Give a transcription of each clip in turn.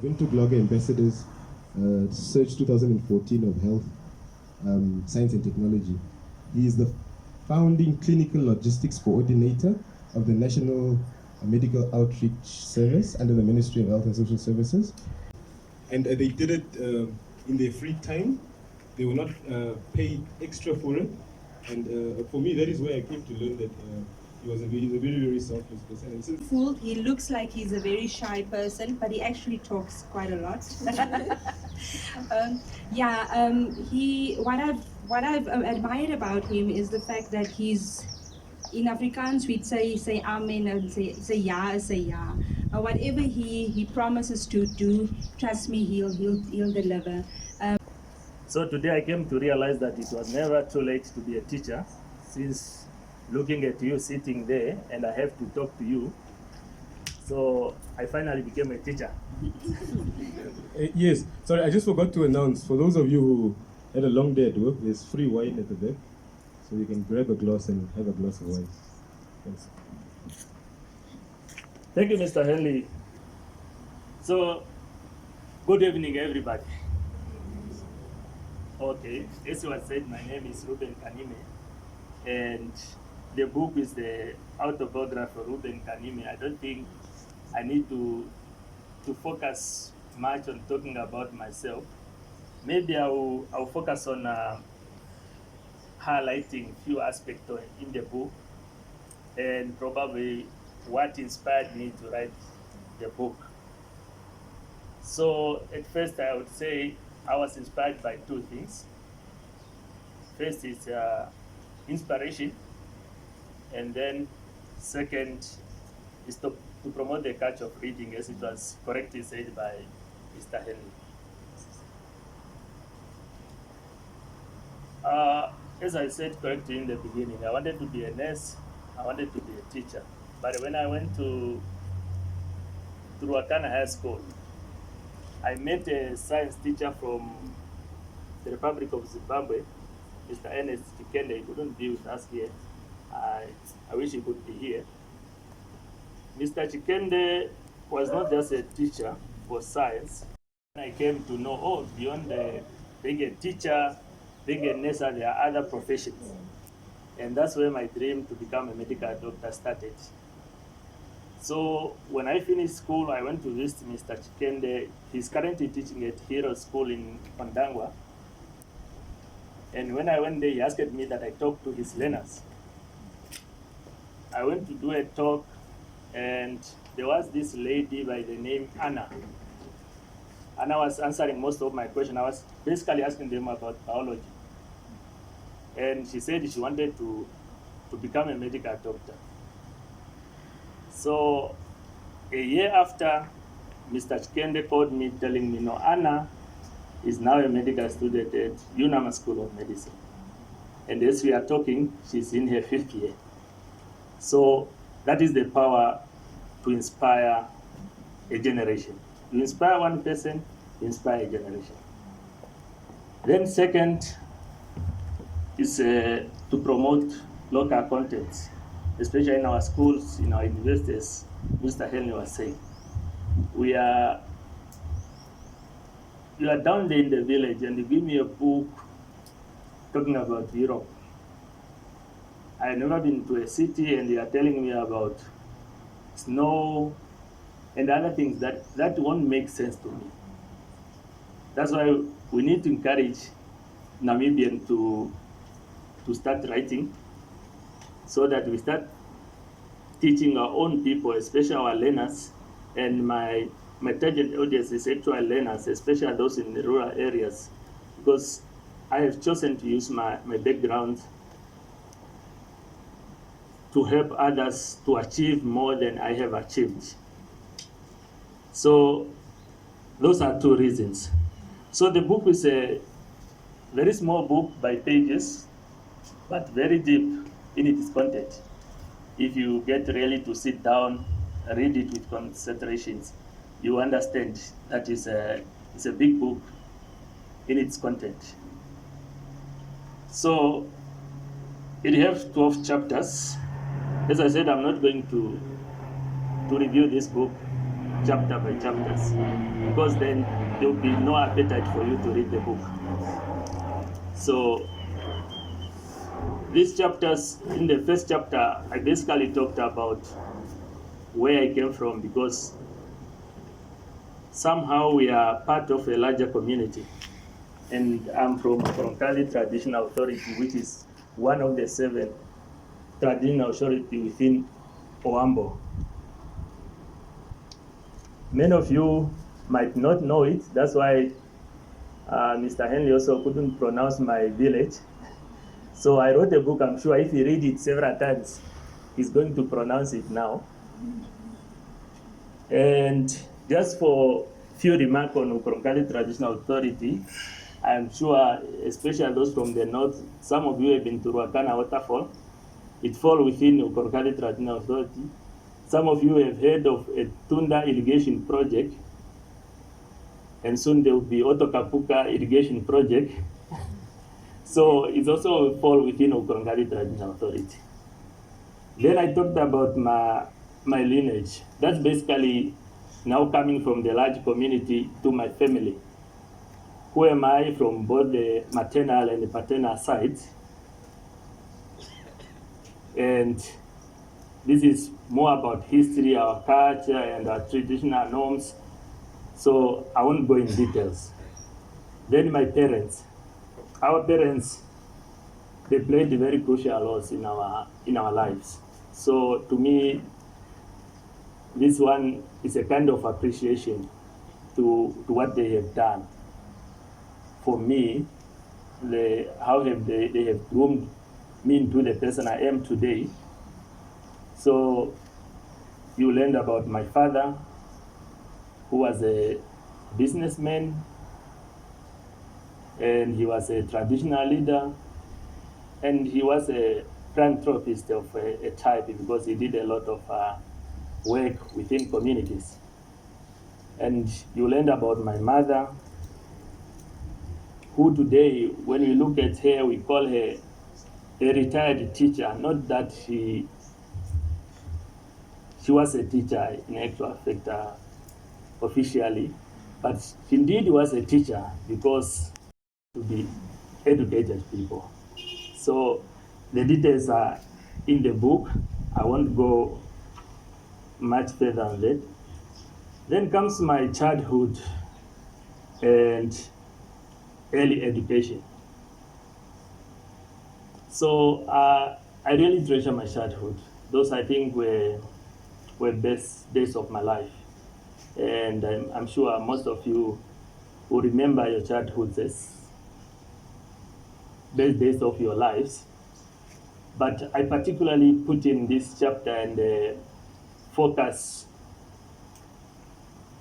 Windhoek Blogger Ambassadors Search 2014 of Health, Science and Technology. He is the founding clinical logistics coordinator of the National Medical Outreach Service under the Ministry of Health and Social Services. And they did it in their free time. They were not paid extra for it. And for me, that is where I came to learn that he's a very, very selfless person. He looks like he's a very shy person, but he actually talks quite a lot. What I've admired about him is the fact that he's, in Afrikaans we'd say amen and say ja. Whatever he promises to do, trust me, he'll deliver. So today I came to realize that it was never too late to be a teacher, since looking at you sitting there and I have to talk to you. So I finally became a teacher. Yes, sorry, I just forgot to announce, for those of you who had a long day at work, there's free wine at the back, so you can grab a glass and have a glass of wine. Thanks. Thank you, Mr. Henley. So, good evening, everybody. Okay, as was said, my name is Windhoek Kanime, and the book is the autobiography of Windhoek Kanime. I don't think I need to focus much on talking about myself. Maybe I'll focus on highlighting a few aspects in the book, and probably what inspired me to write the book. So at first I would say I was inspired by two things. First is inspiration, and then second is to promote the culture of reading, as it was correctly said by Mr. Henley. As I said correctly in the beginning, I wanted to be a nurse, I wanted to be a teacher. But when I went to Wakana High School, I met a science teacher from the Republic of Zimbabwe, Mr. Hench Shimutwikeni. He couldn't be with us here. I wish he could be here. Mr. Shimutwikeni was not just a teacher for science. I came to know, beyond being a teacher, being a nurse, there are other professions. And that's where my dream to become a medical doctor started. So when I finished school, I went to visit Mr. Shimutwikeni. He's currently teaching at Hero School in Ondangwa. And when I went there, he asked me that I talk to his learners. I went to do a talk, and there was this lady by the name Anna. Anna was answering most of my questions. I was basically asking them about biology. And she said she wanted to become a medical doctor. So a year after, Mr. Shimutwikeni called me telling me, no, Anna is now a medical student at UNAMA School of Medicine. And as we are talking, she's in her 5th year. So that is the power to inspire a generation. You inspire one person, you inspire a generation. Then second is to promote local contents, especially in our schools, in our universities. Mr. Henley was saying, you are down there in the village and you give me a book talking about Europe. I have never been to a city and you are telling me about snow and other things that won't make sense to me. That's why we need to encourage Namibians to start writing, so that we start teaching our own people, especially our learners. And my target audience is actual learners, especially those in the rural areas, because I have chosen to use my background to help others to achieve more than I have achieved. So those are two reasons. So the book is a very small book by pages, but very deep in its content. If you get really to sit down, read it with concentrations, you understand that it's a big book in its content. So it has 12 chapters. As I said, I'm not going to review this book. chapter by chapters, because then there will be no appetite for you to read the book. So these chapters, in the first chapter, I basically talked about where I came from, because somehow we are part of a larger community. And I'm from Oukolonkadhi Traditional Authority, which is one of the 7 traditional authorities within Oambo. Many of you might not know it. That's why Mr. Henley also couldn't pronounce my village. So I wrote a book. I'm sure if you read it several times, he's going to pronounce it now. And just for a few remarks on Oukolonkadhi Traditional Authority, I'm sure, especially those from the north, some of you have been to Ruakana Waterfall. It falls within Oukolonkadhi Traditional Authority. Some of you have heard of a Tunda irrigation project, and soon there will be Otokapuka irrigation project. So it's also fall within Oukolonkadhi Traditional Authority. Then I talked about my lineage. That's basically now coming from the large community to my family. Who am I from both the maternal and the paternal sides? And this is more about history, our culture, and our traditional norms. So I won't go in details. Then my parents. Our parents, they played very crucial roles in our lives. So to me, this one is a kind of appreciation to what they have done. For me, how have they have groomed me into the person I am today. So you learned about my father, who was a businessman, and he was a traditional leader, and he was a philanthropist of a type, because he did a lot of work within communities. And you learned about my mother, who today, when we look at her, we call her a retired teacher. Not that she was a teacher in actual fact officially, but she indeed was a teacher, because to be educated people. So the details are in the book. I won't go much further on that. Then comes my childhood and early education. So I really treasure my childhood. Those, I think, were best days of my life. And I'm sure most of you will remember your childhood as best days of your lives. But I particularly put in this chapter and focus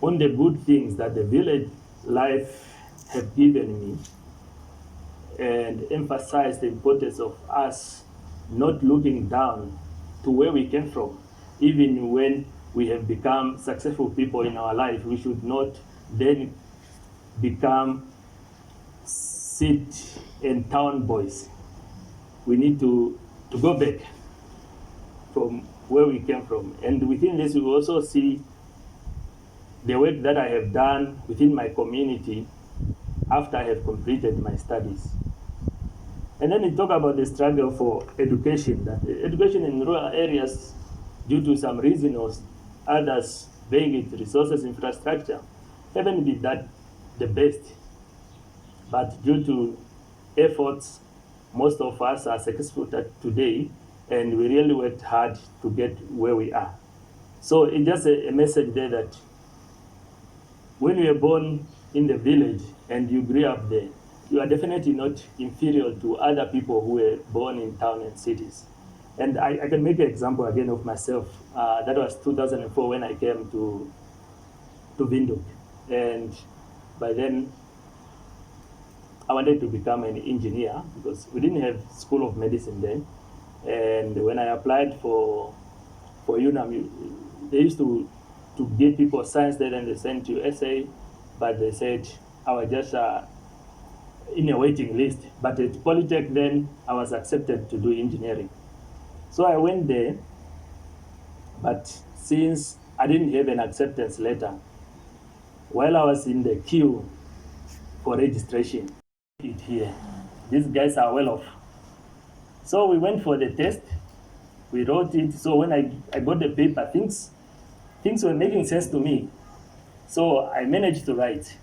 on the good things that the village life have given me, and emphasize the importance of us not looking down to where we came from. Even when we have become successful people in our life, we should not then become city and town boys. We need to go back from where we came from. And within this, we also see the work that I have done within my community after I have completed my studies. And then we talk about the struggle for education, that education in rural areas, due to some reason or others, being it resources, infrastructure, haven't been that the best. But due to efforts, most of us are successful today, and we really worked hard to get where we are. So it's just a message there that when you are born in the village and you grew up there, you are definitely not inferior to other people who were born in town and cities. And I can make an example again of myself. That was 2004 when I came to Windhoek. And by then, I wanted to become an engineer, because we didn't have School of Medicine then. And when I applied for UNAM, they used to give people science there, and they sent you essay, but they said I was just in a waiting list. But at Polytech then, I was accepted to do engineering. So I went there, but since I didn't have an acceptance letter. While I was in the queue for registration, it here, these guys are well off. So we went for the test, we wrote it. So when I got the paper, things were making sense to me. So I managed to write.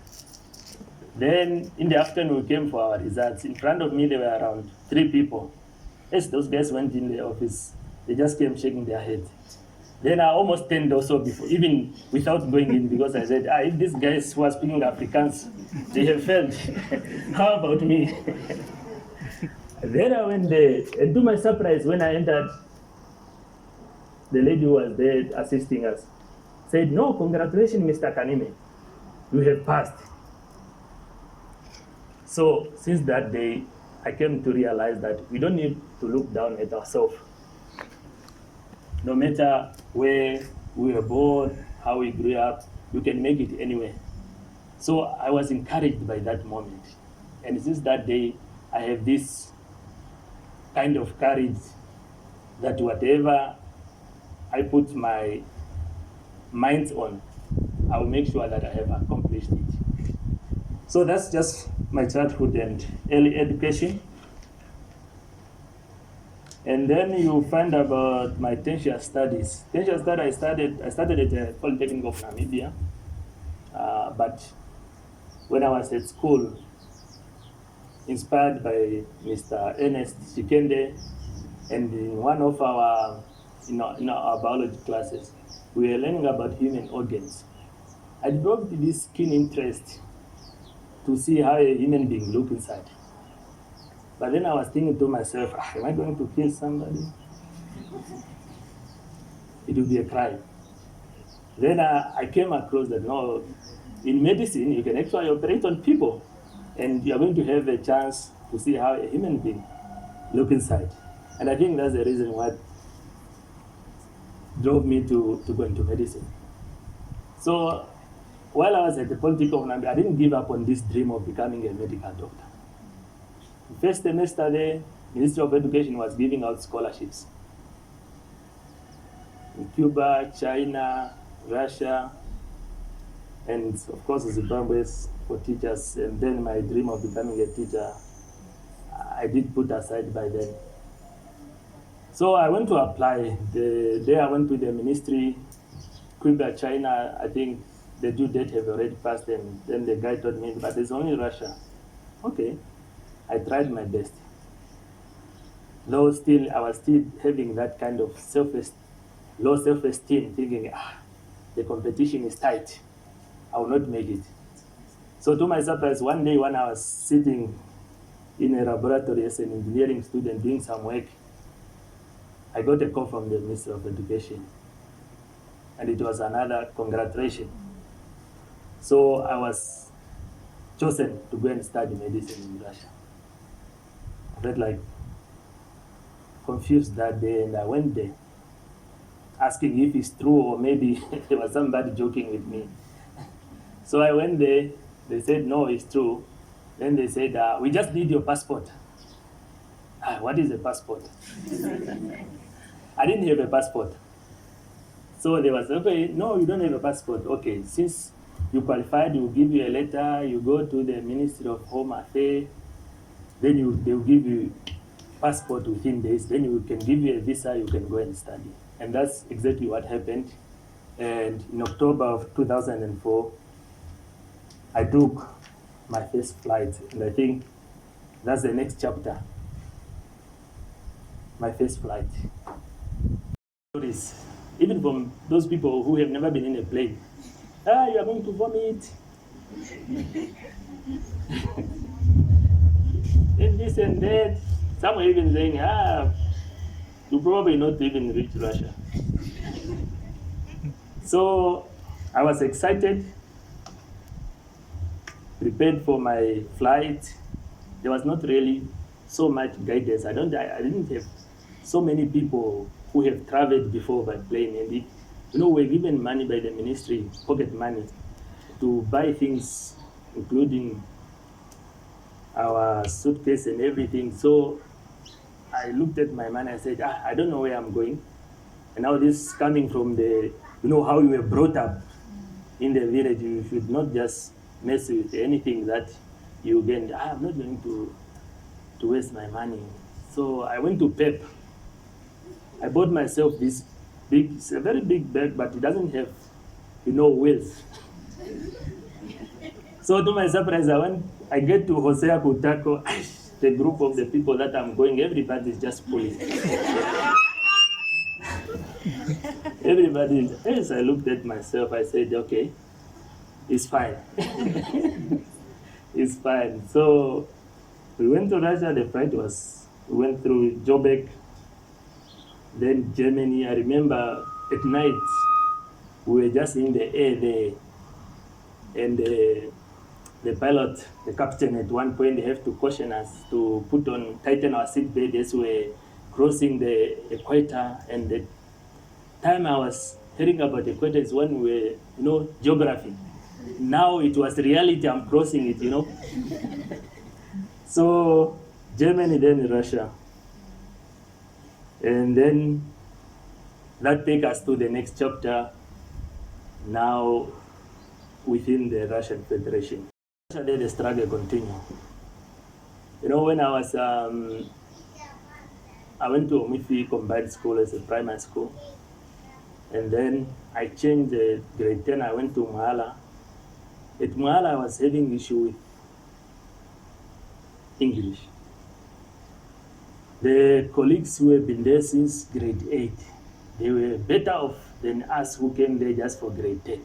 Then in the afternoon, we came for our results. In front of me, there were around 3 people. As those guys went in the office, they just came shaking their head. Then I almost turned also before, even without going in, because I said, if these guys who are speaking Afrikaans, they have failed. How about me? Then I went there, and to my surprise, when I entered, the lady who was there assisting us said, "No, congratulations, Mr. Kanime, you have passed." So since that day, I came to realize that we don't need to look down at ourselves. No matter where we were born, how we grew up, you can make it anywhere. So I was encouraged by that moment. And since that day, I have this kind of courage that whatever I put my mind on, I will make sure that I have accomplished it. So that's just my childhood and early education. And then you find about my tertiary studies. Tertiary studies, I started at the Polytechnic of Namibia. But when I was at school, inspired by Mr. Hench Shimutwikeni, and in one of our, in our biology classes, we were learning about human organs. I developed this keen interest to see how a human being looks inside. But then I was thinking to myself, am I going to kill somebody? It would be a crime. Then I came across that, no, in medicine, you can actually operate on people, and you're going to have a chance to see how a human being looks inside. And I think that's the reason why drove me to go into medicine. So while I was at the Polytechnic of Namibia, I didn't give up on this dream of becoming a medical doctor. The first semester there, Ministry of Education was giving out scholarships. In Cuba, China, Russia, and of course Zimbabwe for teachers. And then my dream of becoming a teacher, I did put aside by then. So I went to apply. The day I went to the ministry, Cuba, China, I think the due date have already passed, and then the guy told me, but there's only Russia. Okay, I tried my best. Though still, I was still having that kind of low self-esteem, thinking, the competition is tight. I will not make it. So to my surprise, one day when I was sitting in a laboratory as an engineering student doing some work, I got a call from the Minister of Education, and it was another congratulation. So I was chosen to go and study medicine in Russia. I felt like confused that day, and I went there asking if it's true or maybe there was somebody joking with me. So I went there, they said, no, it's true. Then they said, we just need your passport. What is a passport? I didn't have a passport. So they was, okay, no, you don't have a passport. Okay, since you qualified, we'll give you a letter, you go to the Ministry of Home Affairs, then they will give you passport within days, then we can give you a visa, you can go and study. And that's exactly what happened. And in October of 2004, I took my first flight, and I think that's the next chapter. My first flight. Stories, even from those people who have never been in a plane. You are going to vomit. And this and that. Some were even saying, you probably not even reach Russia. So I was excited, prepared for my flight. There was not really so much guidance. I didn't have so many people who have traveled before by plane. And we're given money by the ministry, pocket money, to buy things, including our suitcase and everything. So I looked at my money, I said, I don't know where I'm going. And now this is coming from the you know how you were brought up in the village. You should not just mess with anything that you gain. I'm not going to waste my money. So I went to Pep. I bought myself this big, it's a very big bag, but it doesn't have, you know, wheels. So to my surprise, I get to Hosea Kutako, the group of the people that I'm going, everybody is just pulling. Everybody, as I looked at myself, I said, okay, it's fine. It's fine. So we went to Russia, the flight we went through Joburg, then Germany. I remember at night, we were just in the air there, and the pilot, the captain, at one point, they have to caution us to tighten our seatbelt as we were crossing the equator. And the time I was hearing about the equator is when we were, you know, geography. Now it was reality, I'm crossing it, you know. So Germany, then Russia. And then that takes us to the next chapter, now within the Russian Federation. Russia, the struggle continued. You know, when I was, I went to Omifi Combined School as a primary school. And then I changed grade 10, I went to Mahala. At Mahala, I was having issue with English. The colleagues who have been there since grade 8, they were better off than us who came there just for grade 10.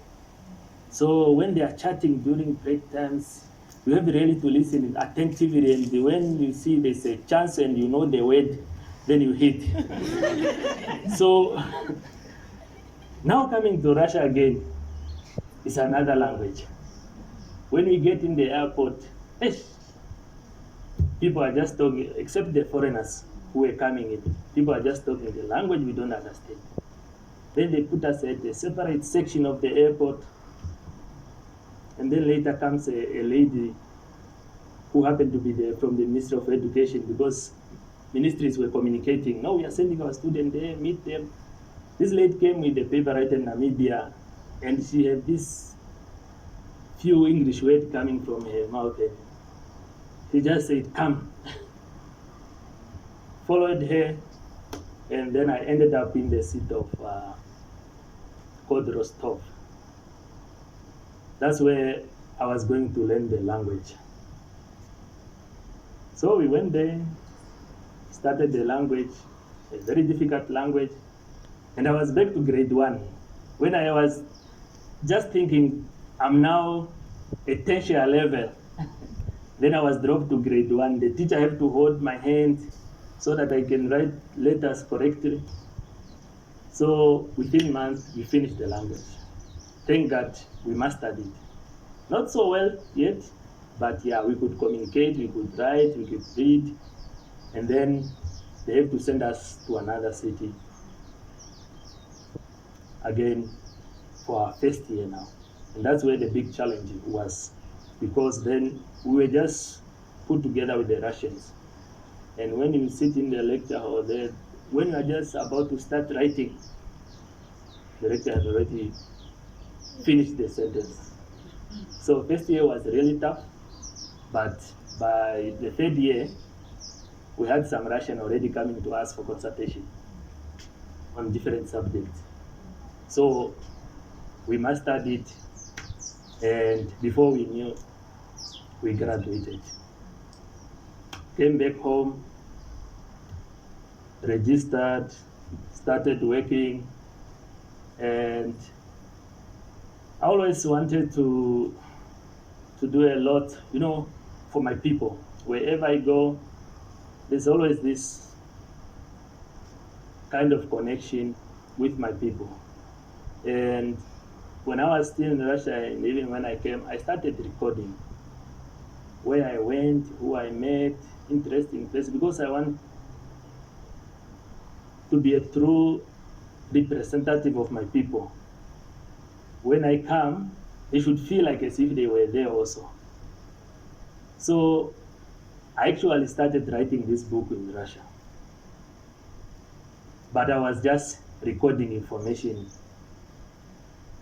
So when they are chatting during break times, you have really to listen attentively, and when you see there's a chance and you know the word, then you hit. So now coming to Russia again, it's another language. When we get in the airport, people are just talking, except the foreigners who were coming in. People are just talking the language we don't understand. Then they put us at a separate section of the airport. And then later comes a lady who happened to be there from the Ministry of Education, because ministries were communicating. Now we are sending our students there, meet them. This lady came with the paper written Namibia, and she had this few English words coming from her mouth. And she just said, come. Followed her, and then I ended up in the seat of called Rostov. That's where I was going to learn the language. So we went there, started the language, a very difficult language, and I was back to grade 1. When I was just thinking, I'm now at tertiary level. Then I was dropped to grade 1. The teacher had to hold my hand so that I can write letters correctly. So within months, we finished the language. Thank God we mastered it. Not so well yet, but yeah, we could communicate, we could write, we could read, and then they have to send us to another city again for our first year now. And that's where the big challenge was, because then we were just put together with the Russians. And when you sit in the lecture hall there, when you are just about to start writing, the lecturer has already finished the sentence. So first year was really tough, but by the third year, we had some Russian already coming to us for consultation on different subjects. So we mastered it, and before we knew, we graduated. Came back home, registered, started working, and I always wanted to do a lot, you know, for my people. Wherever I go, there's always this kind of connection with my people. And when I was still in Russia, and even when I came, I started recording where I went, who I met, interesting places, because I want to be a true representative of my people. When I come, they should feel like as if they were there also. So I actually started writing this book in Russia. But I was just recording information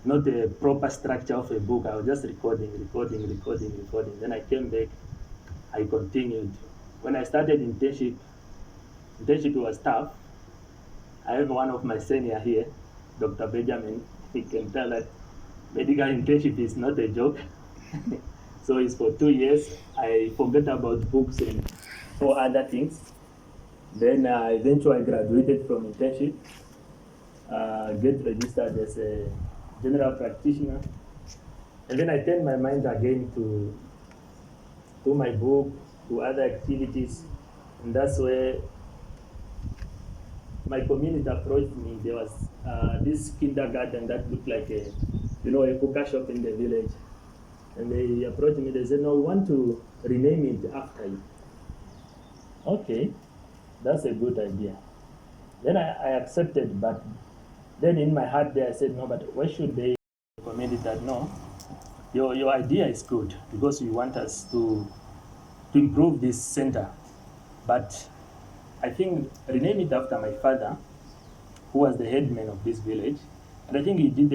not a proper structure of a book. I was just recording. Then I came back, I continued. When I started internship was tough. I have one of my senior here, Dr. Benjamin. He can tell that medical internship is not a joke. So it's for 2 years. I forget about books and 4 other things. Then eventually I graduated from internship, get registered as a general practitioner. And then I turned my mind again to my book, to other activities. And that's where my community approached me. There was this kindergarten that looked like a cooker shop in the village. And they approached me, they said, no, we want to rename it after you. Okay, that's a good idea. Then I accepted, but then in my heart there I said, no, but why should they community that, no, your idea is good because you want us to improve this center. But I think rename it after my father, who was the headman of this village. And I think he did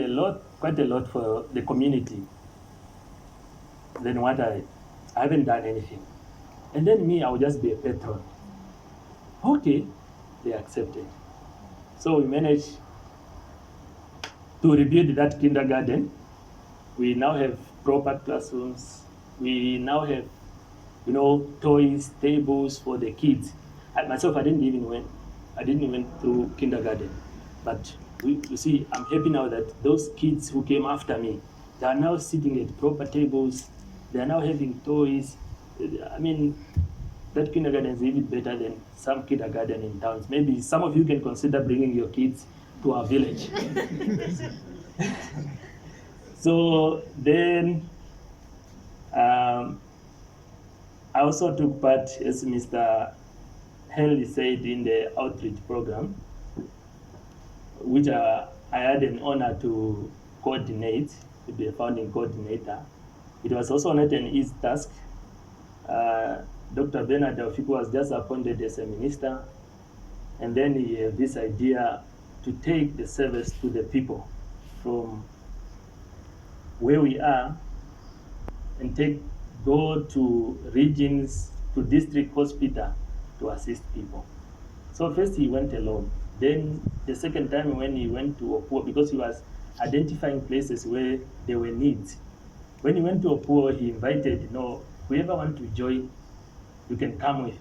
quite a lot for the community. Then what I haven't done anything. And then me, I would just be a patron. Okay, they accepted. So we managed to rebuild that kindergarten. We now have proper classrooms. We now have, toys, tables for the kids. Myself, I didn't even went through kindergarten. But you see, I'm happy now that those kids who came after me, they are now sitting at proper tables. They are now having toys. I mean, that kindergarten is even better than some kindergarten in towns. Maybe some of you can consider bringing your kids to our village. So then, I also took part, as Mr. Henley said, in the outreach program, which I had an honor to coordinate, to be a founding coordinator. It was also not an easy task. Dr. Bernard Delfico was just appointed as a minister, and then he had this idea to take the service to the people from where we are and go to regions, to district hospital to assist people. So first he went alone. Then the second time when he went to Opuo, because he was identifying places where there were needs. When he went to Opuo, he invited, whoever want to join, you can come with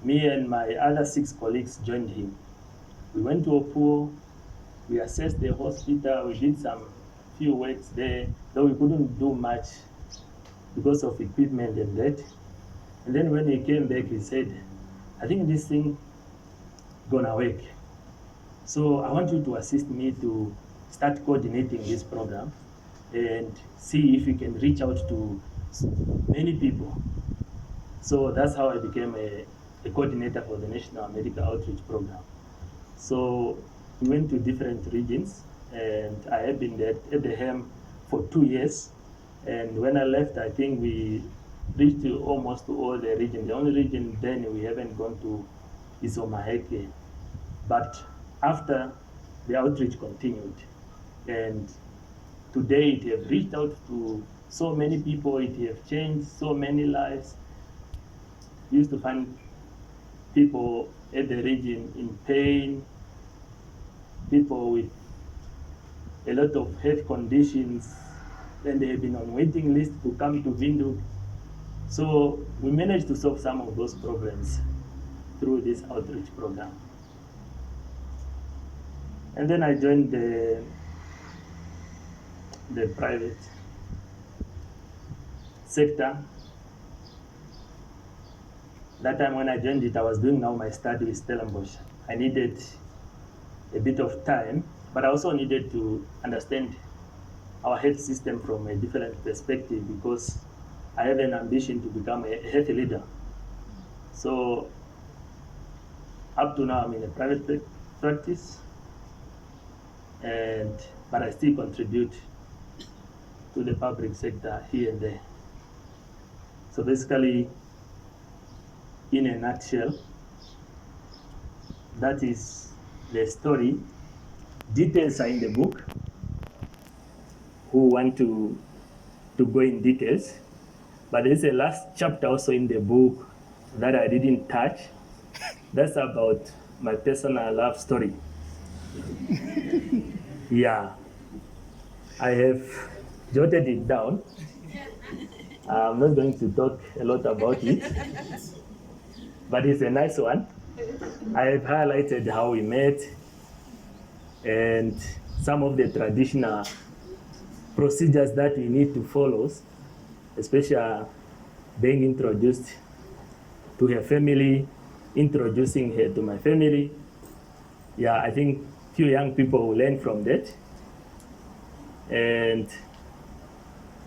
me. Me and my other 6 colleagues joined him. We went to Opuo, we assessed the hospital, we did some few works there, though we couldn't do much because of equipment and that. And then when he came back, he said, I think this thing gonna work. So I want you to assist me to start coordinating this program and see if we can reach out to many people. So that's how I became a coordinator for the National Medical Outreach Program. So we went to different regions, and I have been there at the HEM for 2 years. And when I left, I think we reached to almost to all the regions. The only region then we haven't gone to is Omaheke. But after, the outreach continued. And today it has reached out to so many people, it has changed so many lives. We used to find people at the region in pain, people with a lot of health conditions, and they have been on waiting list to come to Windhoek. So we managed to solve some of those problems through this outreach program. And then I joined the private sector. That time when I joined it, I was doing now my study with Stellenbosch. I needed a bit of time, but I also needed to understand our health system from a different perspective because I have an ambition to become a health leader. So up to now, I'm in a private practice, but I still contribute to the public sector here and there. So basically, in a nutshell, that is the story. Details are in the book. who want to go in details. But there's a last chapter also in the book that I didn't touch. That's about my personal love story. Yeah, I have jotted it down. I'm not going to talk a lot about it, but it's a nice one. I have highlighted how we met and some of the traditional procedures that we need to follow, especially being introduced to her family, introducing her to my family. Yeah, I think few young people will learn from that. And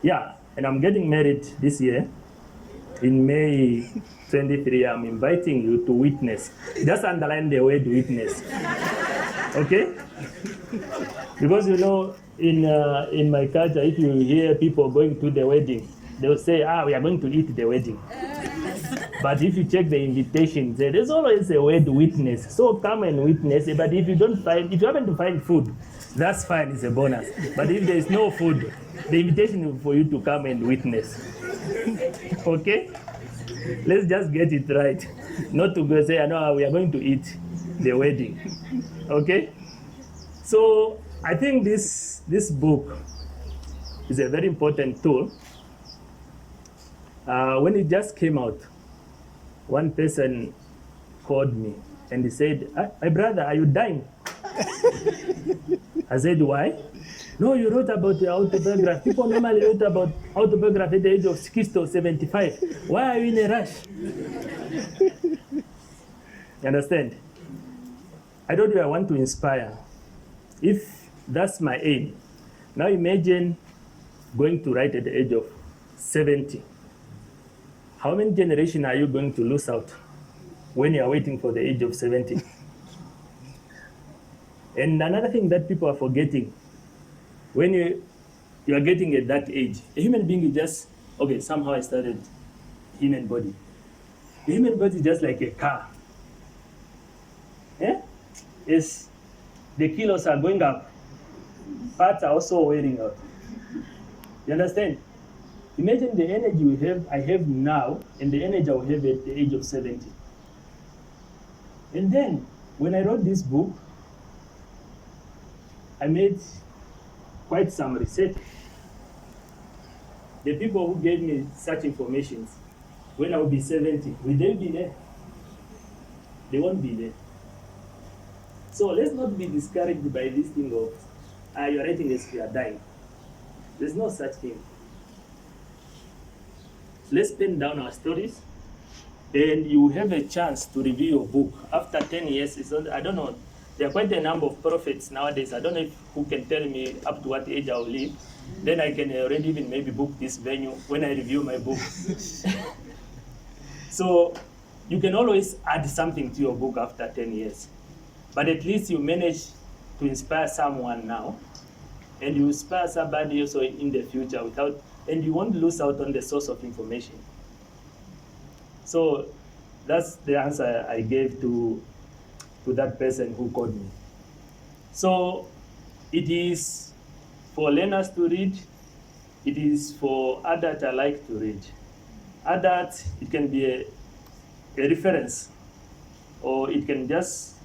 yeah, and I'm getting married this year. In May 23, I'm inviting you to witness. Just underline the word witness. Okay? Because you know, in my culture, if you hear people going to the wedding, they'll say, we are going to eat the wedding. But if you check the invitation, there's always a word witness. So come and witness. But if you happen to find food, that's fine, it's a bonus. But if there's no food, the invitation is for you to come and witness. Okay? Let's just get it right. Not to go say, we are going to eat the wedding. Okay? So I think this book is a very important tool. When it just came out, one person called me and he said, my brother, are you dying? I said, why? No, you wrote about the autobiography. People normally write about autobiography at the age of 60 or 75. Why are you in a rush? You understand? I told you I want to inspire. If that's my aim, now imagine going to write at the age of 70. How many generations are you going to lose out when you are waiting for the age of 70? And another thing that people are forgetting, when you are getting at that age, a human being is just, somehow I started human body. The human body is just like a car. Yeah? Yes, the kilos are going up, parts are also wearing out. You understand? Imagine the energy I have now and the energy I will have at the age of 70. And then, when I wrote this book, I made quite some research. The people who gave me such information, when I will be 70, will they be there? They won't be there. So let's not be discouraged by this thing of, you're writing as if you are dying. There's no such thing. Let's pen down our stories, and you have a chance to review your book. After 10 years, I don't know, there are quite a number of prophets nowadays. I don't know who can tell me up to what age I will live. Then I can already even maybe book this venue when I review my book. So you can always add something to your book after 10 years. But at least you manage to inspire someone now, and you inspire somebody also in the future and you won't lose out on the source of information. So that's the answer I gave to that person who called me. So it is for learners to read. It is for adults alike to read. Adults, it can be a reference, or it can just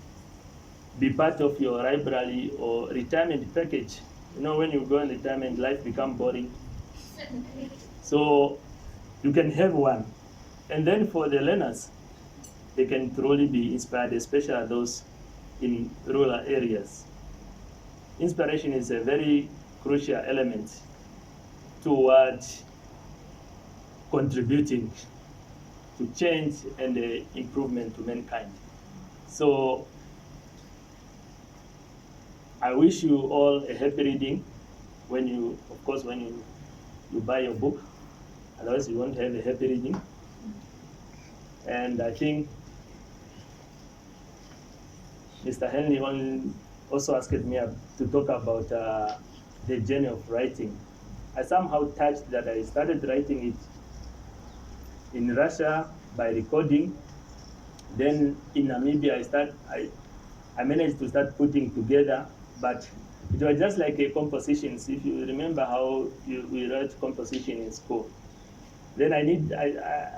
be part of your library or retirement package. You know, when you go in retirement, life becomes boring. So you can have one. And then for the learners, they can truly be inspired, especially those in rural areas. Inspiration is a very crucial element toward contributing to change and improvement to mankind. So I wish you all a happy reading when you buy your book. Otherwise you won't have a happy reading. And I think Mr. Henley also asked me to talk about the journey of writing. I somehow touched that I started writing it in Russia by recording. Then in Namibia, I managed to start putting together, but It was just like a compositions. If you remember how we wrote composition in school. Then I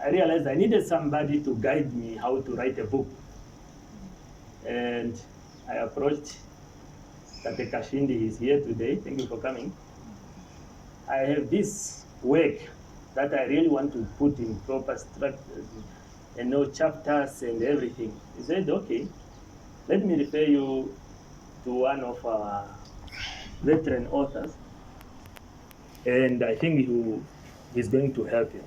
realized I needed somebody to guide me how to write a book. And I approached Tate Kashindi. He's here today. Thank you for coming. I have this work that I really want to put in proper structure, chapters and everything. He said, okay, let me refer you to one of our veteran authors, and I think he's going to help you.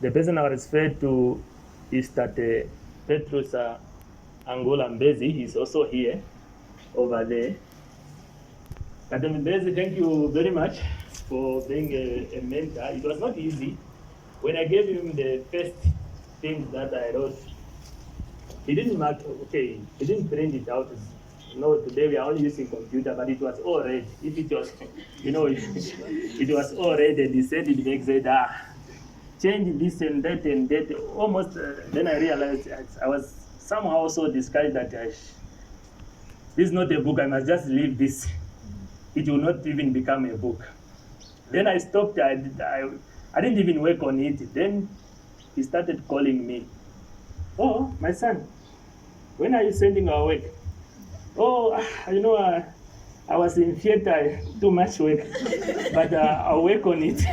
The person I referred to is that Petrus Angola Mbezi. He's also here, over there. Madam Mbezi, thank you very much for being a mentor. It was not easy. When I gave him the first things that I wrote, he didn't mark, okay, he didn't print it out. No, today we are only using computer, but it was all red. If it was, it was all red, and he said it makes it, change this and that and that. Almost, then I realized I was somehow so discouraged that this is not a book, I must just leave this. It will not even become a book. Then I stopped, I didn't even work on it. Then he started calling me. Oh, my son, when are you sending our work? Oh, I was in theater, too much work, but I'll work on it.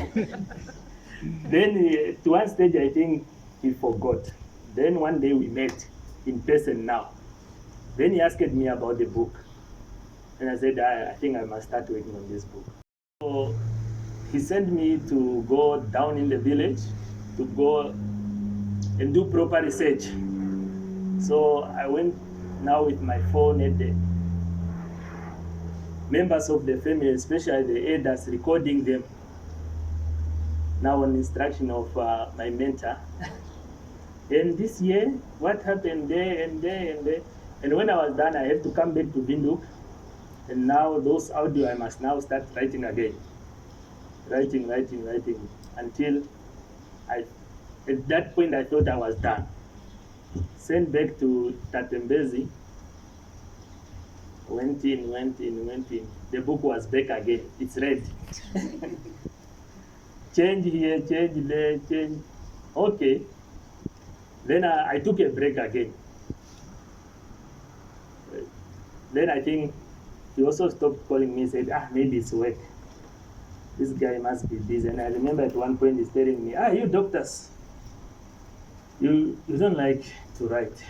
Then to one stage, I think he forgot. Then one day we met in person now. Then he asked me about the book. And I said, I think I must start working on this book. So he sent me to go down in the village to go and do proper research. So I went now with my phone and the members of the family, especially the elders, recording them. Now on instruction of my mentor. And this year, what happened there and there and there. And when I was done, I had to come back to Windhoek. And now those audio, I must now start writing again. Writing, until at that point I thought I was done. Sent back to Tatembezi, went in. The book was back again, it's red. Change here, change there, change. Okay. Then I took a break again. Then I think he also stopped calling me, said, maybe it's work. This guy must be busy. And I remember at one point he's telling me, you doctors, you don't like to write.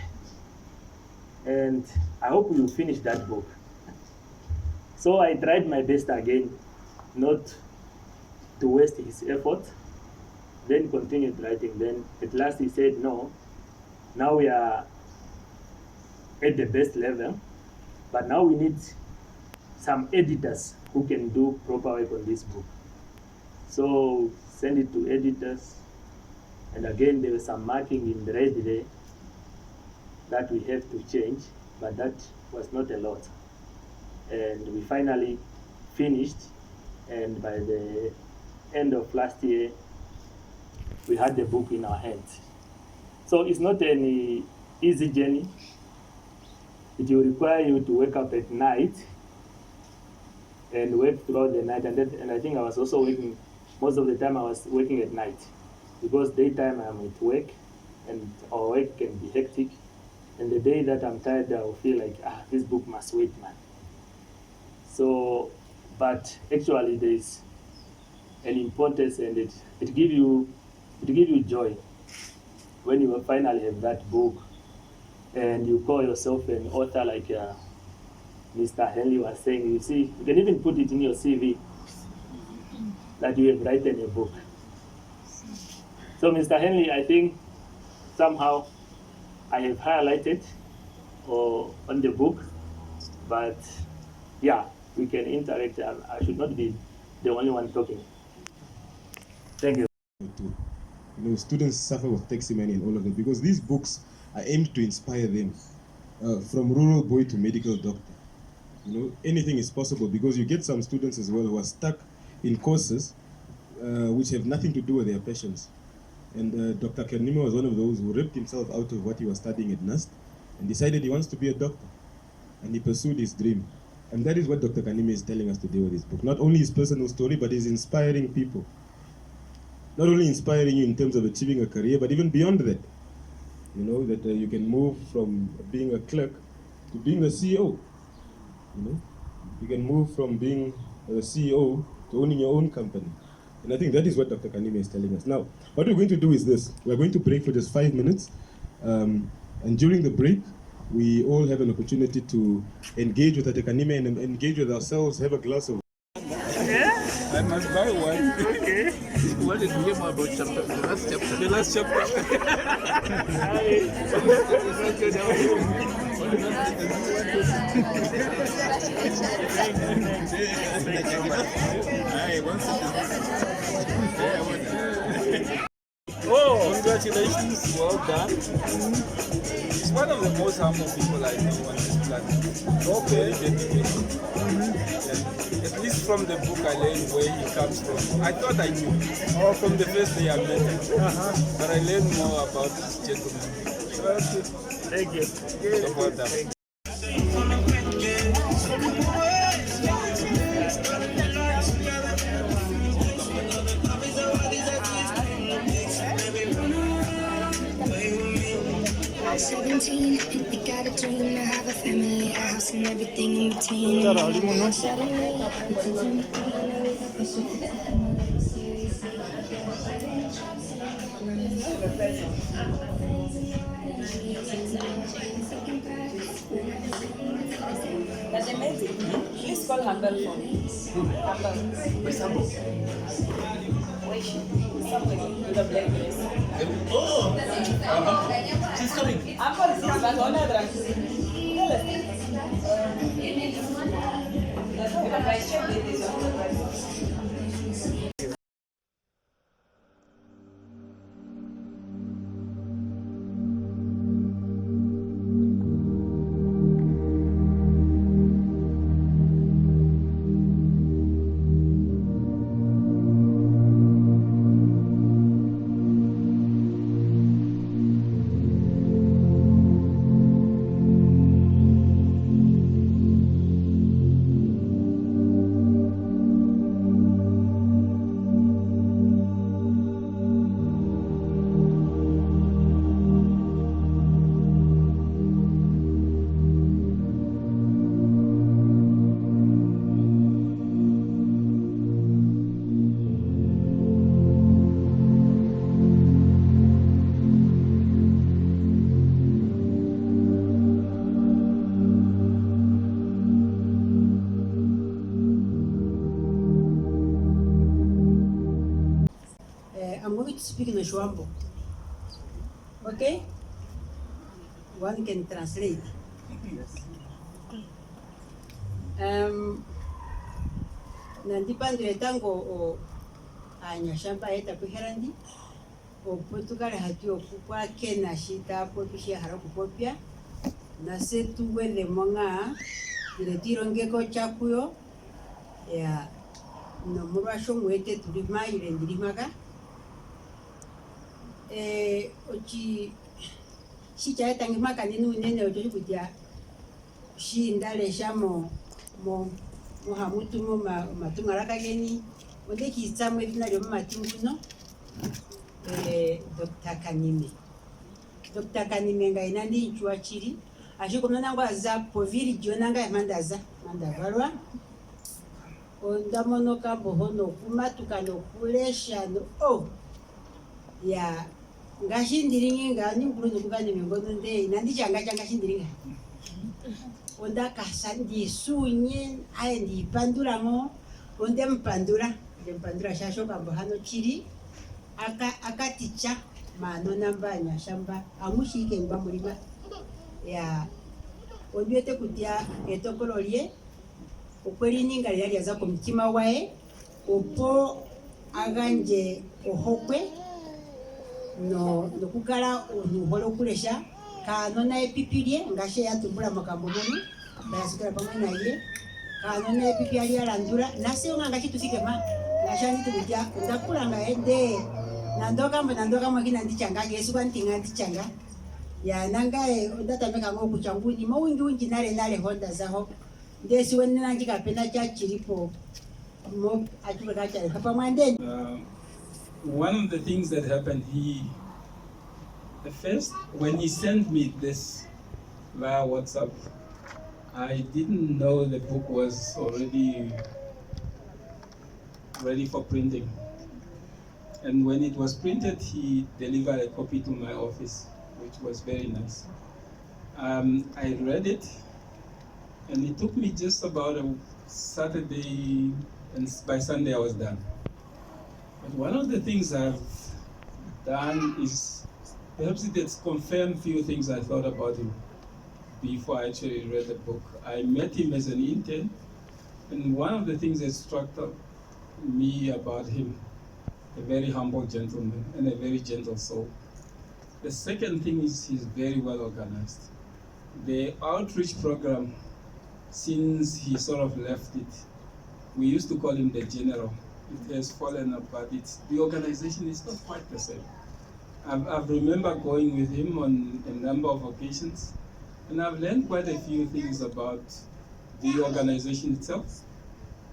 And I hope you finish that book. So I tried my best again, not to waste his effort, then continued writing. Then at last he said, no, now we are at the best level, but now we need some editors who can do proper work on this book. So send it to editors, and again there was some marking in red there that we have to change, but that was not a lot. And we finally finished, and by the end of last year, we had the book in our hands. So it's not any easy journey. It will require you to wake up at night and work throughout the night. And I think I was also working, most of the time I was working at night, because daytime I'm at work and our work can be hectic. And the day that I'm tired, I will feel like, this book must wait, man. So, but actually there's an importance, and it gives you joy when you finally have that book and you call yourself an author, like Mr. Henley was saying. You see, you can even put it in your CV that you have written a book. So Mr. Henley, I think somehow I have highlighted on the book, but yeah, we can interact. I should not be the only one talking. Thank you. Students suffer with taxi money and all of that, because these books are aimed to inspire them, from rural boy to medical doctor. Anything is possible, because you get some students as well who are stuck in courses which have nothing to do with their passions. And Dr. Kanime was one of those who ripped himself out of what he was studying at NUST and decided he wants to be a doctor. and he pursued his dream. And that is what Dr. Kanime is telling us today with his book. Not only his personal story, but he's inspiring people. Not only inspiring you in terms of achieving a career, but even beyond that. You know, that you can move from being a clerk to being a CEO. You know, you can move from being a CEO to owning your own company. And I think that is what Dr. Kanime is telling us. Now, what we're going to do is this. We're going to break for just 5 minutes. And during the break, we all have an opportunity to engage with Dr. Kanime and engage with ourselves, have a glass of. I must buy one. Okay. What is the name about chapter? The last chapter. The last chapter. Oh, congratulations. Well done. He's one of the most humble people I know on this planet. Okay. At least from the book I learned where he comes from. I thought I knew, or from the first day I met him. But I learned more about this gentleman. Okay. Thank you. So well done. I'm 17, I got a dream, I have a family, a house and everything in between. That's amazing. Please call Humble for me. Humble. Somebody with a black dress. Oh! She's coming. Uncle is coming. That's on her I'm going to speak in Shwambo. Okay? One can translate. Nandipandre tango o anyashamba eta kuherandi o Portugal hati o kukwa kena shita po pishia haraku popia na setu wele monga diretiro ngeko chakuyo ya no murasho mwete tulima ile ndirimaga ochi shicha eta ngimaka ninu nene ojo kutia shindale shamo mo muhamutu mo matungaraka geni onde kitsamwe dina lyo matinguno Dr. Kanime. Dr. Kanime nga inandi nchua chiri ashiko nangwa za poviri jonanga mandaza mandavalwa ondamono kambohono kumatukano kulesha no oh ya ngashindiringi ngani mkulu nukugani mengono nde inandi changa shindiringa onda kasandi sunye ayendi pandura ngo onde mpandura shasho kambohano chiri akaticha mano nambanya shamba amushike mba mulima ya ondiete kutia etokololie okweli ninga yali aza ko mtima wae opo aganje ohokwe no kukala onubolo kulesha kanona epipilie ngashe yatumbula makambo mono bayasikala pamwe naye kanona epipiali alandura nase onga tufike ma ngashani tukutia ndakula ngaende nandoka mwa kina ndichanga Yesu kwa ntinga ndichanga ya nangae ndatameka ngo kuchanguni mawingi wingi nale honda zaho ndesi wenna njika pena cha chiripo mo atubeka cha kapa mwandeni. One of the things that happened, the first, when he sent me this via WhatsApp, I didn't know the book was already ready for printing. And when it was printed, he delivered a copy to my office, which was very nice. I read it, and it took me just about a Saturday, and by Sunday I was done. But one of the things I've done is, perhaps it has confirmed few things I thought about him before I actually read the book. I met him as an intern, and one of the things that struck me about him, a very humble gentleman and a very gentle soul. The second thing is he's very well organized. The outreach program, since he sort of left it, we used to call him the general. It has fallen apart. The organization is not quite the same. I remember going with him on a number of occasions, and I've learned quite a few things about the organization itself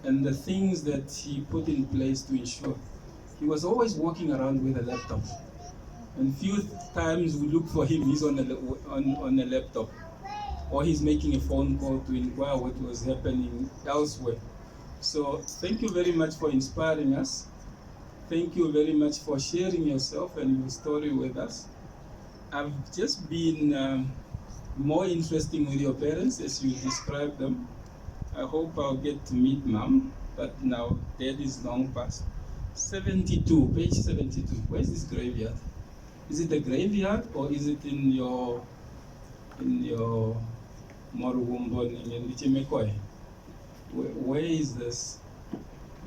and the things that he put in place to ensure. He was always walking around with a laptop, and few times we look for him, he's on a laptop, or he's making a phone call to inquire what was happening elsewhere. So thank you very much for inspiring us. Thank you very much for sharing yourself and your story with us. I've just been more interesting with your parents as you describe them. I hope I'll get to meet Mom, but now Dad is long past. 72, page 72. Where's this graveyard? Is it the graveyard or is it in your Morugumbo in Lichimekoi? Where is this?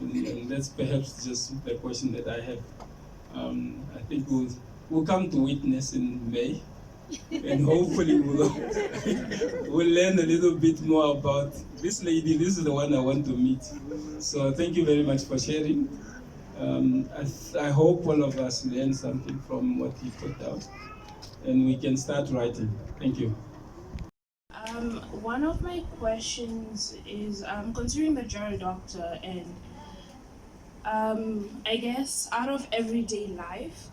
And that's perhaps just the question that I have. I think we'll come to witness in May, and hopefully we'll learn a little bit more about this lady. This is the one I want to meet. So thank you very much for sharing. I hope all of us learn something from what he put out, and we can start writing. Thank you. One of my questions is, considering that you're a doctor, and I guess out of everyday life,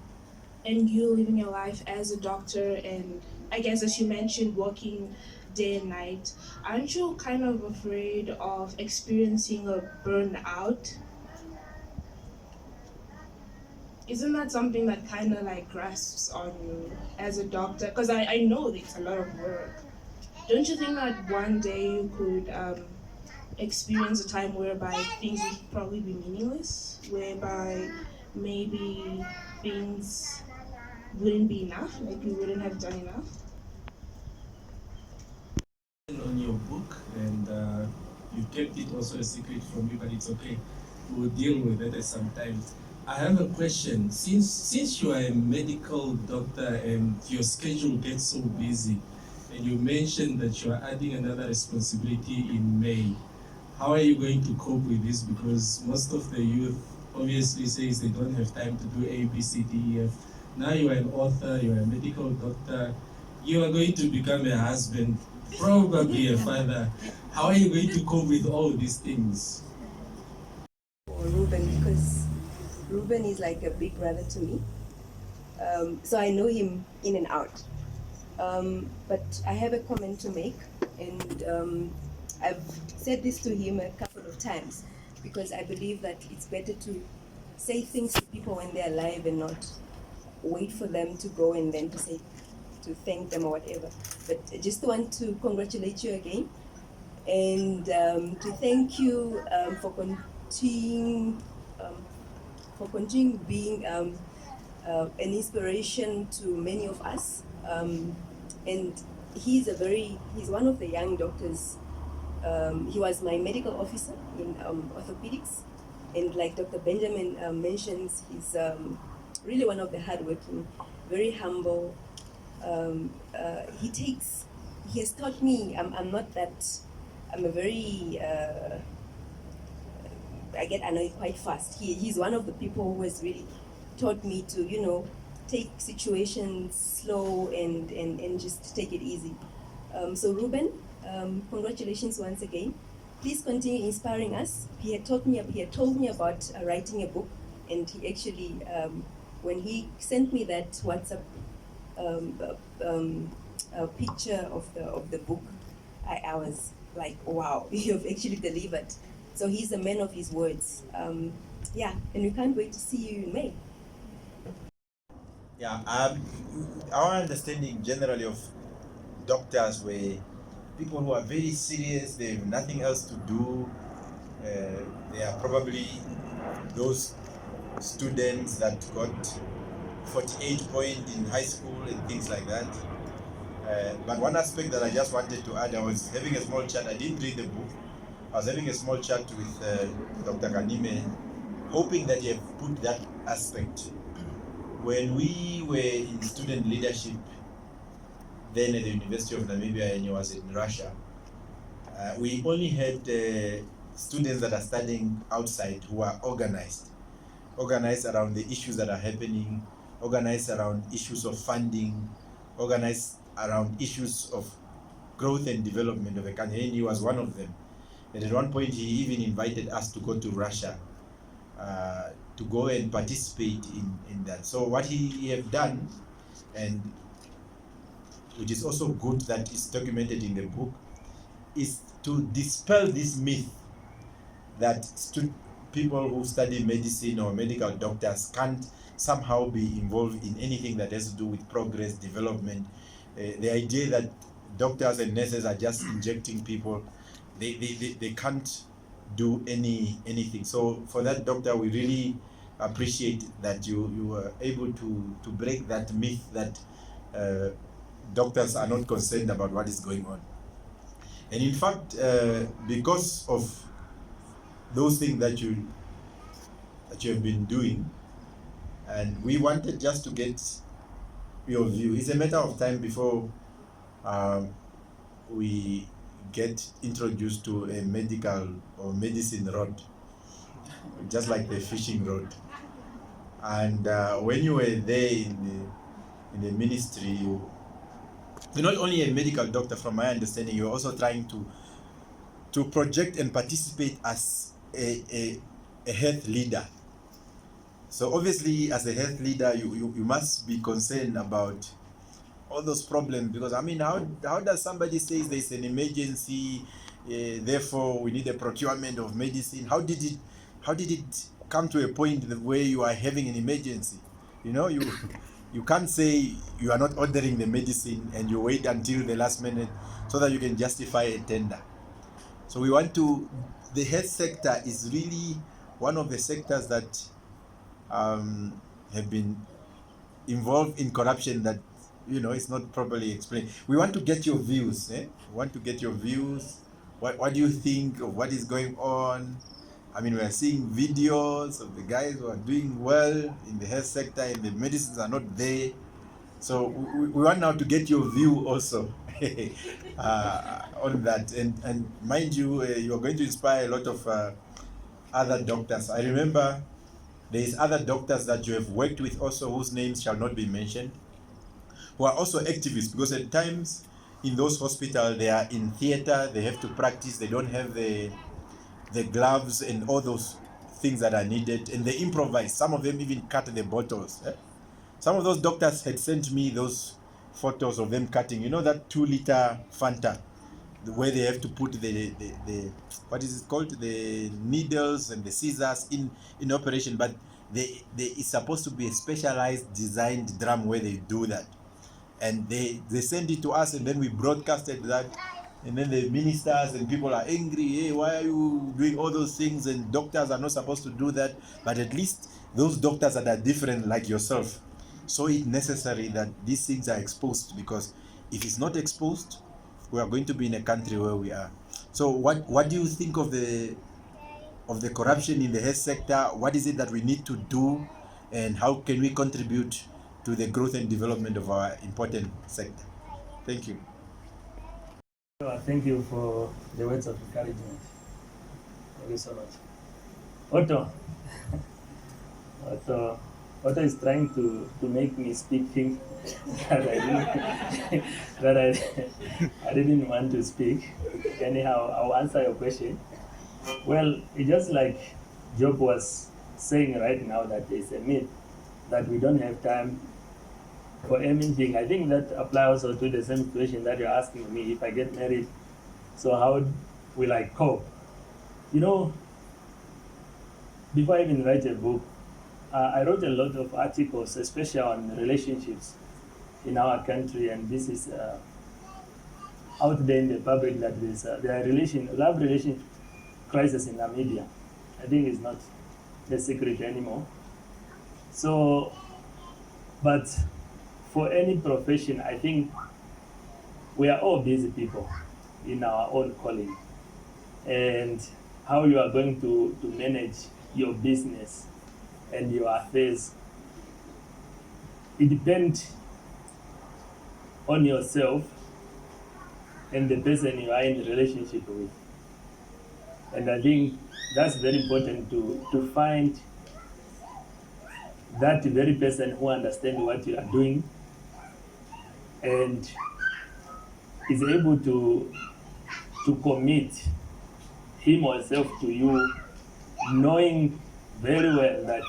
and you living your life as a doctor, and I guess as you mentioned, working day and night, aren't you kind of afraid of experiencing a burnout? Isn't that something that kind of like grasps on you as a doctor? Because I know it's a lot of work. Don't you think that one day you could experience a time whereby things would probably be meaningless, whereby maybe things wouldn't be enough, like you wouldn't have done enough? On your book, and you kept it also a secret from me, but it's okay. We'll deal with it at some time. I have a question. Since you are a medical doctor and your schedule gets so busy, and you mentioned that you are adding another responsibility in May, how are you going to cope with this? Because most of the youth obviously says they don't have time to do A, B, C, D, E, F. Now you are an author, you are a medical doctor, you are going to become a husband, probably a father. How are you going to cope with all these things? Or Ruben, because Ruben is like a big brother to me. So I know him in and out. But I have a comment to make, and I've said this to him a couple of times, because I believe that it's better to say things to people when they're alive and not wait for them to go and then to thank them or whatever. But I just want to congratulate you again, and to thank you for continuing being an inspiration to many of us. And he's one of the young doctors. He was my medical officer in orthopedics, and like Dr. Benjamin mentions, he's really one of the hardworking, very humble. He has taught me, I'm a very, I get annoyed quite fast. He's one of the people who has really taught me to, take situations slow and just take it easy. So Ruben, congratulations once again. Please continue inspiring us. He had told me about writing a book, and he actually, when he sent me that WhatsApp picture of the book, I was like, wow, you've actually delivered. So he's a man of his words. Yeah, and we can't wait to see you in May. Yeah, our understanding generally of doctors were people who are very serious, they have nothing else to do. They are probably those students that got 48 points in high school and things like that. But one aspect that I just wanted to add, I was having a small chat, I didn't read the book, I was having a small chat with Dr. Kanime, hoping that you have put that aspect. When we were in student leadership, then at the University of Namibia, and I was in Russia, we only had students that are studying outside who are organized around the issues that are happening, organized around issues of funding, organized around issues of growth and development of a country, and he was one of them. And at one point, he even invited us to go to Russia to go and participate in that. So what he have done, and which is also good that is documented in the book, is to dispel this myth that people who study medicine or medical doctors can't somehow be involved in anything that has to do with progress, development. The idea that doctors and nurses are just injecting people, they can't do anything. So for that, doctor, we really appreciate that you were able to break that myth that doctors are not concerned about what is going on. And in fact, because of those things that you have been doing, and we wanted just to get your view. It's a matter of time before we get introduced to a medical or medicine road, just like the fishing road. And when you were there in the ministry, you're not only a medical doctor, from my understanding, you're also trying to project and participate as a health leader. So obviously, as a health leader, you must be concerned about all those problems, because I mean, how does somebody say there's an emergency, therefore we need a procurement of medicine? How did it come to a point where you are having an emergency? You know, you can't say you are not ordering the medicine and you wait until the last minute so that you can justify a tender. So we want the health sector is really one of the sectors that have been involved in corruption that, you know, it's not properly explained. We want to get your views. We want to get your views. What do you think of what is going on? I mean, we are seeing videos of the guys who are doing well in the health sector and the medicines are not there. So we want now to get your view also on that. And mind you, you are going to inspire a lot of other doctors. I remember there is other doctors that you have worked with also, whose names shall not be mentioned, who are also activists, because at times in those hospitals they are in theater, they have to practice, they don't have the gloves and all those things that are needed, and they improvise. Some of them even cut the bottles. Some of those doctors had sent me those photos of them cutting, you know, that 2-liter Fanta, where they have to put the what is it called, the needles and the scissors in operation, but it's supposed to be a specialized designed drum where they do that, and they send it to us, and then we broadcasted that, and then the ministers and people are angry. Hey, why are you doing all those things? And doctors are not supposed to do that. But at least those doctors that are different, like yourself, so it's necessary that these things are exposed, because if it's not exposed, we are going to be in a country where we are. So what do you think of the corruption in the health sector? What is it that we need to do, and how can we contribute to the growth and development of our important sector? Thank you. Thank you for the words of encouragement. Thank you so much. Otto, Otto is trying to make me speak things that I didn't, that I didn't want to speak. Anyhow, I'll answer your question. Well, it's just like Job was saying right now that it's a myth that we don't have time for anything. I think that applies also to the same situation that you're asking me. If I get married, so how will I cope? You know, before I even write a book, I wrote a lot of articles, especially on relationships in our country, and this is out there in the public that there are love relation crisis in Namibia. I think it's not a secret anymore. So, but for any profession, I think we are all busy people in our own calling, and how you are going to manage your business and your affairs, it depends on yourself and the person you are in a relationship with. And I think that's very important to find that very person who understands what you are doing and is able to commit him or herself to you, knowing very well that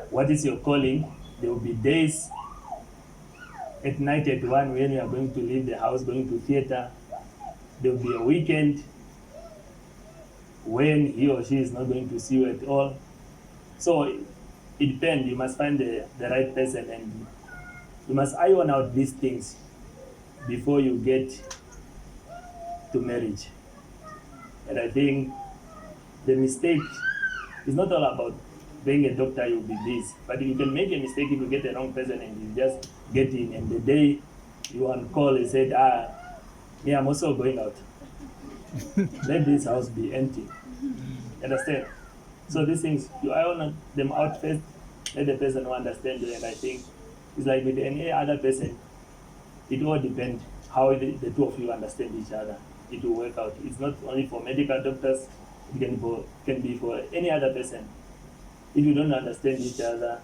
what is your calling. There will be days at night at 1 when you are going to leave the house, going to theater. There will be a weekend when he or she is not going to see you at all. So it depends. You must find the right person, and you must iron out these things before you get to marriage. And I think the mistake is not all about being a doctor, you'll be this. But you can make a mistake if you get the wrong person and you just get in, and the day you on call, he said, me, I'm also going out. Let this house be empty. Understand? So these things, you iron them out first, let the person who understands you, and I think it's like with any other person, it all depends how the two of you understand each other. It will work out. It's not only for medical doctors, it can be for any other person. If you don't understand each other,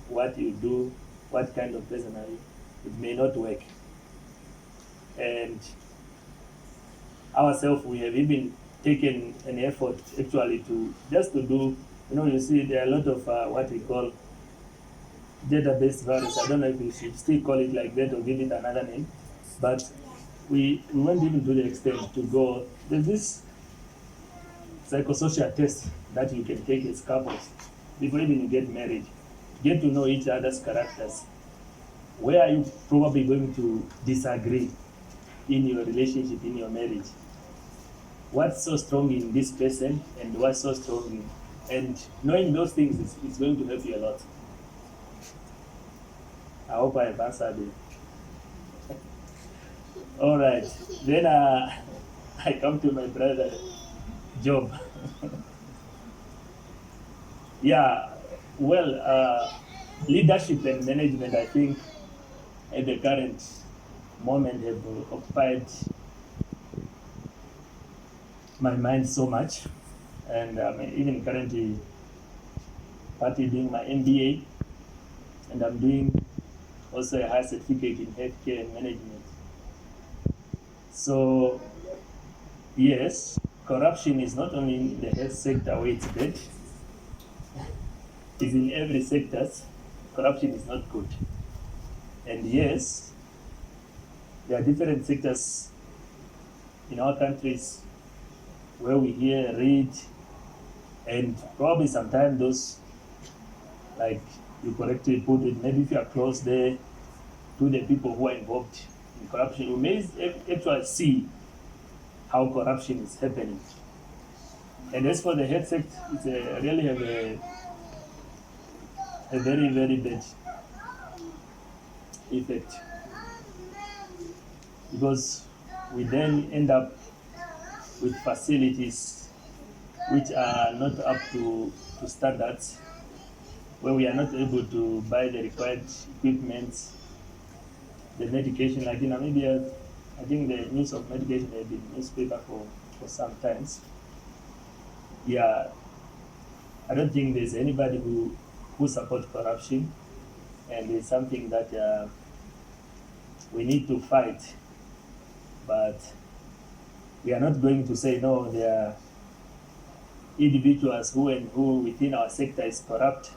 what you do, what kind of person are you, it may not work. And ourselves, we have even taken an effort actually to do, you see there are a lot of what we call gender-based violence. I don't know if we should still call it like that or give it another name, but we went even to the extent to go, there's this psychosocial test that you can take as couples before even you get married. Get to know each other's characters. Where are you probably going to disagree in your relationship, in your marriage? What's so strong in this person and what's so strong in, and knowing those things is going to help you a lot. I hope I have answered it. All right, then I come to my brother, Job. Yeah, well, leadership and management, I think, at the current moment have occupied my mind so much, and I'm even currently doing my MBA, and I'm doing also a high certificate in healthcare and management. So yes, corruption is not only in the health sector where it's bad, it's in every sector. Corruption is not good. And yes, there are different sectors in our countries where we hear, read, and probably sometimes those, like you correctly put it, maybe if you are close there to the people who are involved in corruption, you may actually see how corruption is happening. And as for the health sector, it's really have a very, very bad effect, because we then end up with facilities which are not up to standards, where we are not able to buy the required equipment, the medication. Like in Namibia, I think the news of medication has been in newspaper for some times. Yeah, I don't think there's anybody who supports corruption, and it's something that we need to fight. But we are not going to say no. There are individuals who within our sector is corrupt,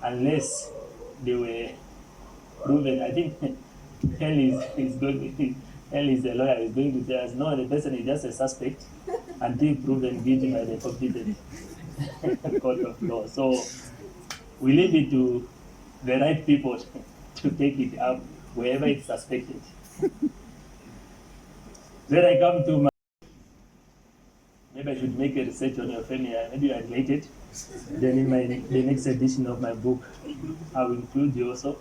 unless they were proven. I think Hell is going. Hell is a lawyer. Is going to tell us no. The person is just a suspect until proven guilty by the competent court of law. So we leave it to the right people to take it up wherever it's suspected. Then I come to my. Maybe I should make a research on your family. Maybe you are related. Then in the next edition of my book, I will include you also.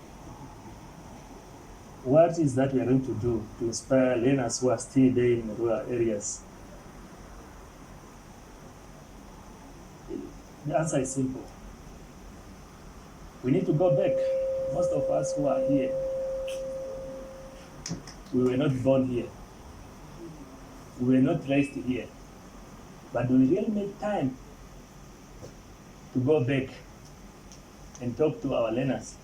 What is that we are going to do to inspire learners who are still there in rural areas? The answer is simple. We need to go back. Most of us who are here, we were not born here. We were not raised here. But we really make time to go back and talk to our learners.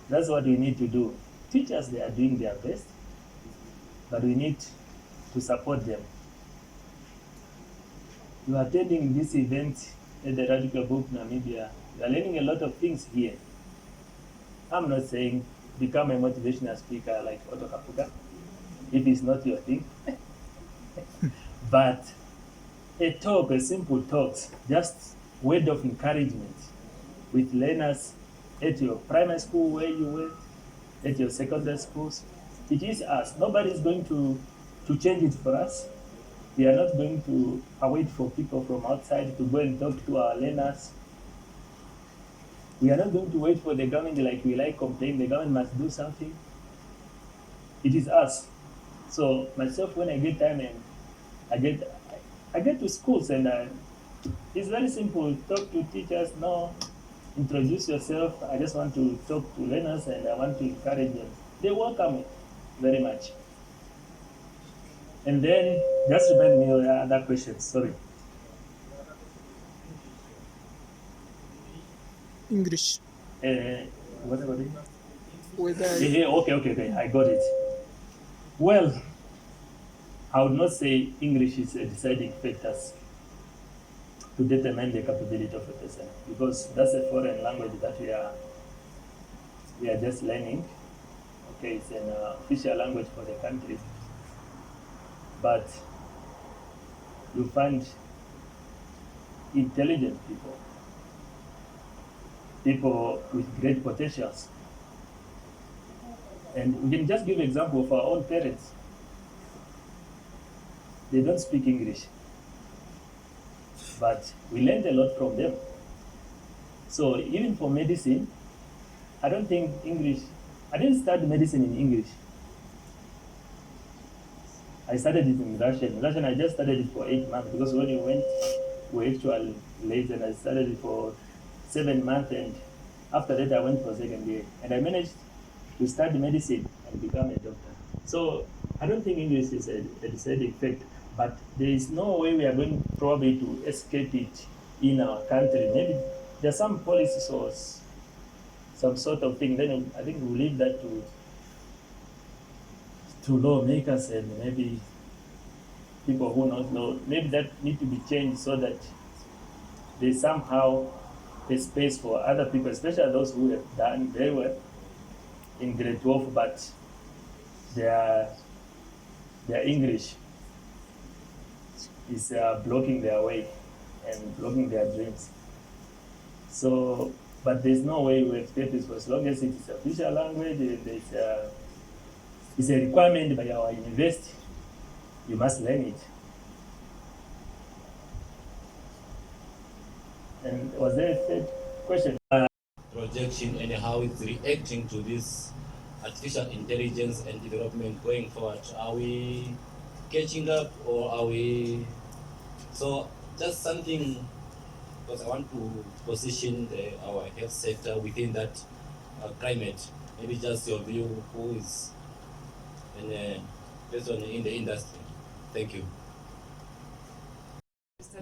That's what we need to do. Teachers, they are doing their best, but we need to support them. You are attending this event at the Radical Book Namibia. You are learning a lot of things here. I'm not saying become a motivational speaker like Otto Kapuka, if it's not your thing. But a talk, a simple talk, just word of encouragement with learners at your primary school where you were, at your secondary schools. It is us. Nobody is going to change it for us. We are not going to wait for people from outside to go and talk to our learners. We are not going to wait for the government like we like complain, the government must do something. It is us. So myself, when I get time and I get to schools and it's very simple. Talk to teachers, no, introduce yourself. I just want to talk to learners and I want to encourage them. They welcome it very much. And then just remind me of other questions. Sorry. English. What about it? Whether Okay, I got it. Well, I would not say English is a deciding factor to determine the capability of a person, because that's a foreign language that we are just learning. Okay, it's an official language for the country, but you find intelligent people with great potentials. And we can just give an example of our own parents. They don't speak English, but we learned a lot from them. So even for medicine, I don't think English, I didn't study medicine in English. I studied it in Russian. In Russian, I just studied it for 8 months because when you went, we actually late, and I studied it for 7 months, and after that I went for second year. And I managed to study medicine and become a doctor. So I don't think English is a deciding factor, but there is no way we are going probably to escape it in our country. Maybe there's some policies or some sort of thing, then I think we'll leave that to lawmakers and maybe people who not know. Maybe that need to be changed so that there's somehow a space for other people, especially those who have done very well in grade 12, but their English is blocking their way and blocking their dreams. So, but there's no way we escape this, for as long as it is official language and it's a requirement by our university, you must learn it. And was there a third question? Projection and how it's reacting to this artificial intelligence and development going forward. Are we catching up or are we? So just something, because I want to position our health sector within that climate. Maybe just your view, who is in the industry. Thank you.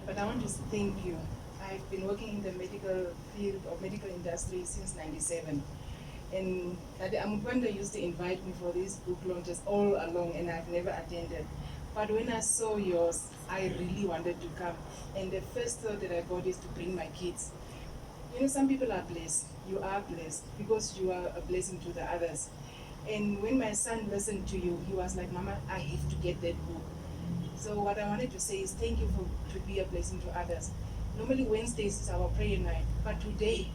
But I want to thank you. I've been working in the medical field or medical industry since '97, And Amupanda used to invite me for these book launches all along, and I've never attended. But when I saw yours, I really wanted to come. And the first thought that I got is to bring my kids. You know, some people are blessed. You are blessed because you are a blessing to the others. And when my son listened to you, he was like, Mama, I have to get that book. So what I wanted to say is thank you to be a blessing to others. Normally Wednesdays is our prayer night, but today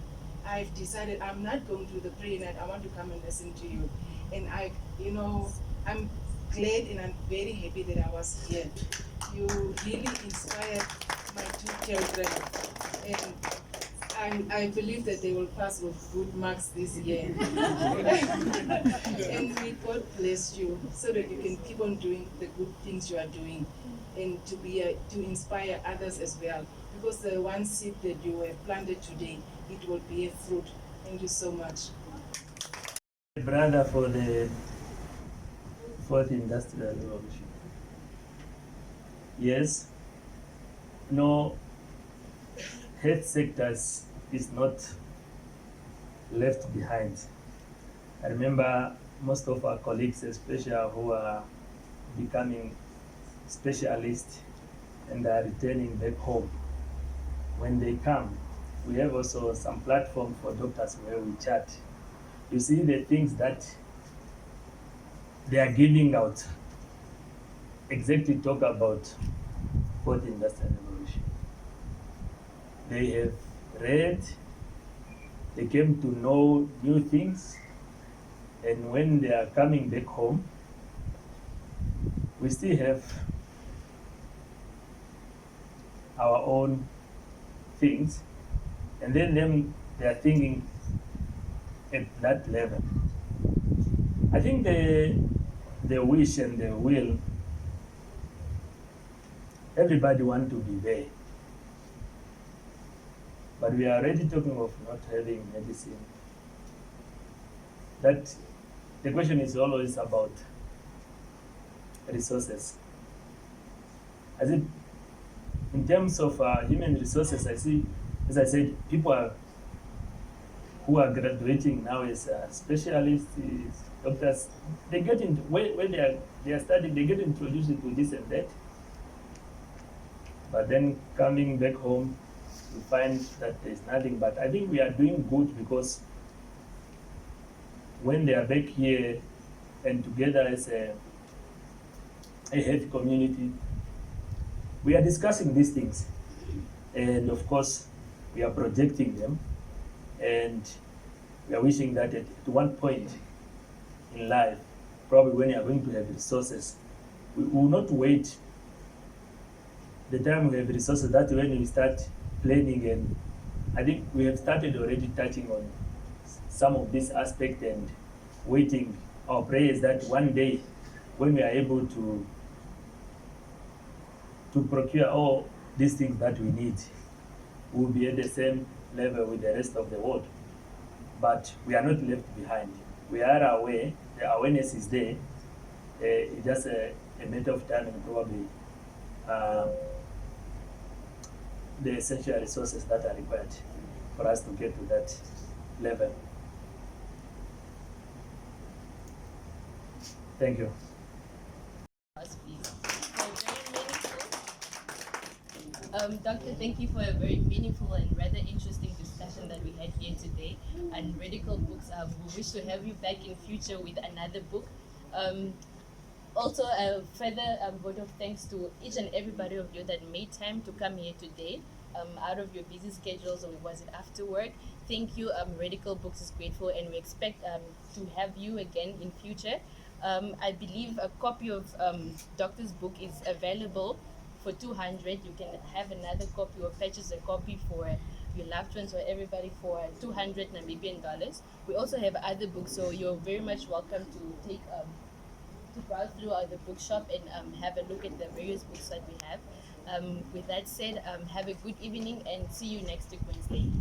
I've decided I'm not going to the prayer night. I want to come and listen to you. And I'm glad and I'm very happy that I was here. You really inspired my two children. And I believe that they will pass with good marks this year. And may God bless you so that you can keep on doing the good things you are doing and to inspire others as well. Because the one seed that you have planted today, it will bear fruit. Thank you so much. Brother for the fourth industrial revolution. Yes, no, health sectors is not left behind. I remember most of our colleagues, especially who are becoming specialists and are returning back home. When they come, we have also some platform for doctors where we chat. You see the things that they are giving out exactly talk about fourth industrial revolution. They have read, they came to know new things, and when they are coming back home, we still have our own things, and then they are thinking at that level. I think the wish and the will, everybody want to be there. But we are already talking of not having medicine. That the question is always about resources. As in terms of human resources, I see, as I said, people who are graduating now as specialists, doctors, they get into, when they are studying, they get introduced to this and that. But then coming back home, we find that there's nothing. But I think we are doing good because when they are back here and together as a health community, we are discussing these things. And of course, we are projecting them. And we are wishing that at one point in life, probably when you are going to have resources, we will not wait the time we have resources. That's when we start planning, and I think we have started already touching on some of this aspect and waiting our prayers that one day when we are able to procure all these things that we need, we will be at the same level with the rest of the world. But we are not left behind. We are aware, the awareness is there. It's just a matter of time and probably the essential resources that are required for us to get to that level. Thank you. Doctor, thank you for a very meaningful and rather interesting discussion that we had here today on Radical Books. We wish to have you back in future with another book. Also, a further vote of thanks to each and everybody of you that made time to come here today out of your busy schedules, or was it after work. Thank you. Radical Books is grateful, and we expect to have you again in future. I believe a copy of Doctor's book is available for 200. You can have another copy or purchase a copy for your loved ones or everybody for 200 Namibian dollars. We also have other books, so you're very much welcome to take to browse through the bookshop and have a look at the various books that we have. With that said, have a good evening and see you next week Wednesday.